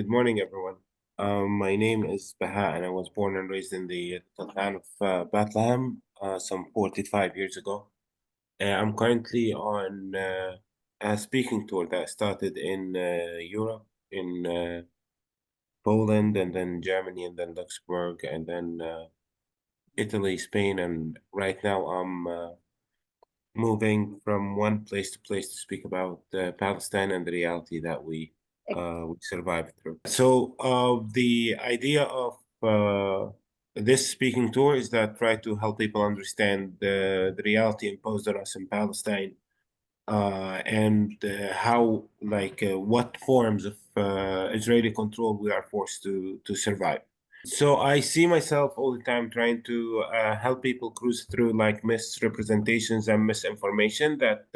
Good morning, everyone. My name is Baha, and I was born and raised in the town of Bethlehem some 45 years ago. I'm currently on a speaking tour that started in Europe, in Poland, and then Germany, and then Luxembourg, and then Italy, Spain, and right now I'm moving from one place to place to speak about Palestine and the reality that we survived through. So the idea of this speaking tour is that try to help people understand the reality imposed on us in Palestine and how, what forms of Israeli control we are forced to survive. So I see myself all the time trying to help people cruise through like misrepresentations and misinformation that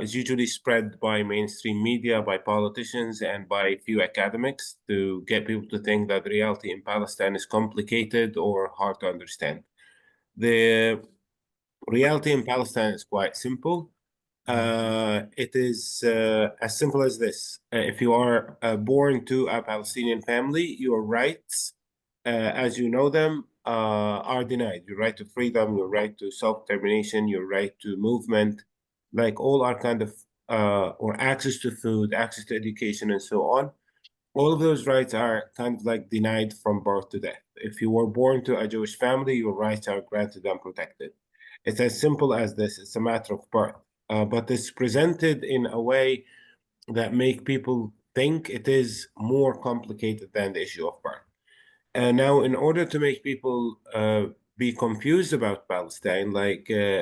is usually spread by mainstream media, by politicians, and by a few academics to get people to think that reality in Palestine is complicated or hard to understand. The reality in Palestine is quite simple. It is as simple as this. If you are born to a Palestinian family, your rights, as you know them, are denied. Your right to freedom, your right to self-determination, your right to movement, like all are kind of, or access to food, access to education, and so on. All of those rights are kind of like denied from birth to death. If you were born to a Jewish family, your rights are granted and protected. It's as simple as this. It's a matter of birth. But it's presented in a way that make people think it is more complicated than the issue of birth. And now, in order to make people be confused about Palestine,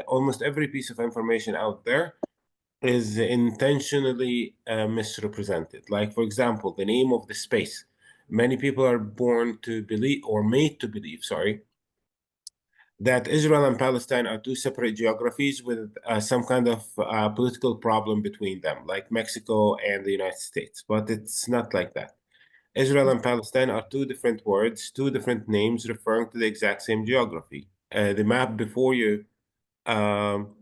almost every piece of information out there is intentionally misrepresented. Like, for example, the name of the space. Many people are born to believe, or made to believe, sorry, that Israel and Palestine are two separate geographies with some kind of political problem between them, like Mexico and the United States. But it's not like that. Israel and Palestine are two different words, two different names referring to the exact same geography. The map before you, um,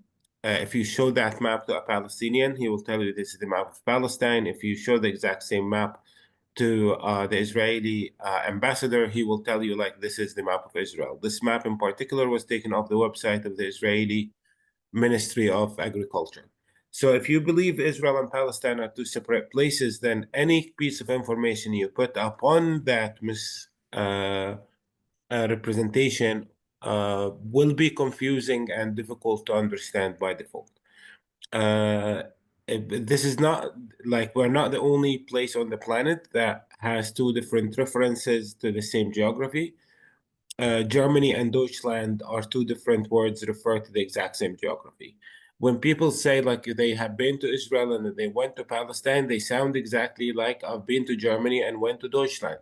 if you show that map to a Palestinian, he will tell you this is the map of Palestine. If you show the exact same map to the Israeli ambassador, he will tell you like this is the map of Israel. This map in particular was taken off the website of the Israeli Ministry of Agriculture. So if you believe Israel and Palestine are two separate places, then any piece of information you put upon that representation will be confusing and difficult to understand by default. Uh, this is not like we're not the only place on the planet that has two different references to the same geography. Germany and Deutschland are two different words refer to the exact same geography. When people say like they have been to Israel and they went to Palestine, they sound exactly like I've been to Germany and went to Deutschland.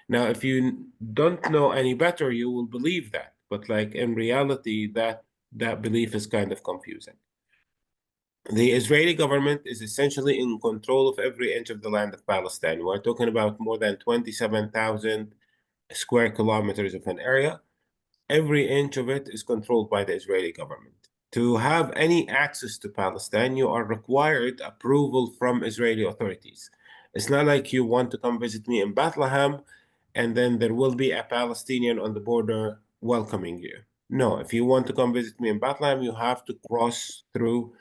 Now, if you don't know any better, you will believe that. But like in reality, that belief is kind of confusing. The Israeli government is essentially in control of every inch of the land of Palestine. We're talking about more than 27,000 square kilometers of an area. Every inch of it is controlled by the Israeli government. To have any access to Palestine, you are required approval from Israeli authorities. It's not like you want to come visit me in Bethlehem and then there will be a Palestinian on the border welcoming you. No, if you want to come visit me in Bethlehem, you have to cross through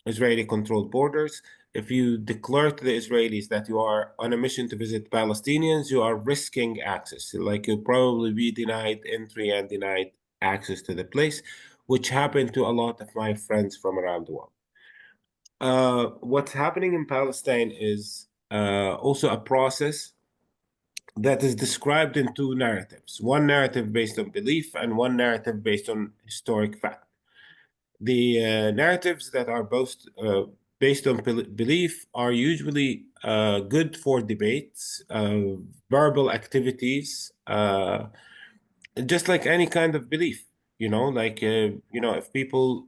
Israeli controlled borders. If you declare to the Israelis that you are on a mission to visit Palestinians, you are risking access. Like you'll probably be denied entry and denied access to the place, which happened to a lot of my friends from around the world. What's happening in Palestine is also a process that is described in two narratives, one narrative based on belief and one narrative based on historic fact. The narratives that are both based on belief are usually good for debates, verbal activities, just like any kind of belief, if people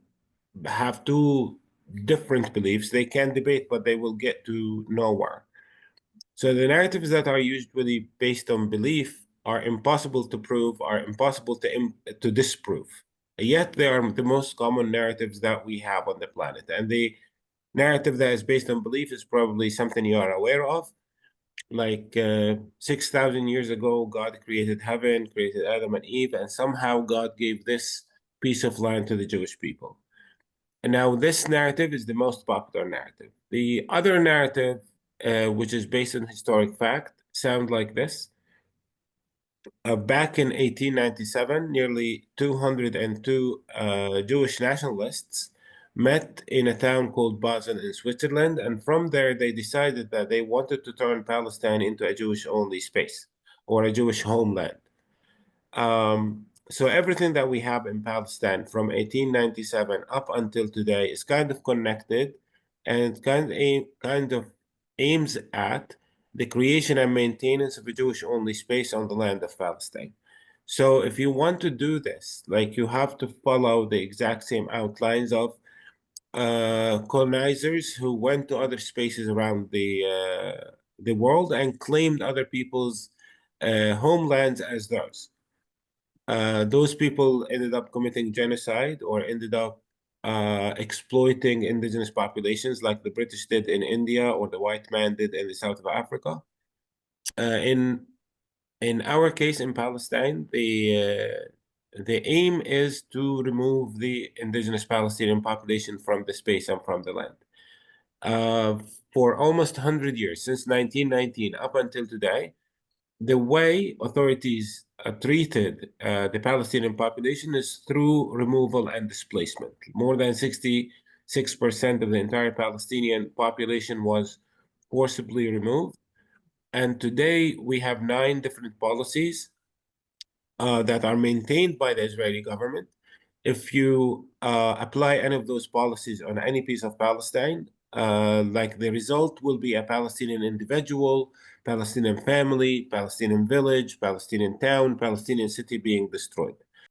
have two different beliefs, they can debate, but they will get to nowhere. So the narratives that are usually based on belief are impossible to prove, are impossible to disprove. Yet they are the most common narratives that we have on the planet. And the narrative that is based on belief is probably something you are aware of. like 6,000 years ago, God created heaven, created Adam and Eve, and somehow God gave this piece of land to the Jewish people. And now this narrative is the most popular narrative. The other narrative, which is based on historic fact, sound like this. Back in 1897, nearly 202 Jewish nationalists met in a town called Basel in Switzerland, and from there they decided that they wanted to turn Palestine into a Jewish-only space or a Jewish homeland. So everything that we have in Palestine from 1897 up until today is kind of connected and kind of aims at the creation and maintenance of a Jewish-only space on the land of Palestine. So if you want to do this, like you have to follow the exact same outlines of colonizers who went to other spaces around the world and claimed other people's homelands as theirs. Those people ended up committing genocide or ended up exploiting indigenous populations like the British did in India or the white man did in the south of Africa. In our case in Palestine, the aim is to remove the indigenous Palestinian population from the space and from the land. Uh, for almost 100 years, since 1919 up until today, the way authorities treated the Palestinian population is through removal and displacement. More than 66% of the entire Palestinian population was forcibly removed. And today we have 9 different policies that are maintained by the Israeli government. If you apply any of those policies on any piece of Palestine, like the result will be a Palestinian individual, Palestinian family, Palestinian village, Palestinian town, Palestinian city being destroyed.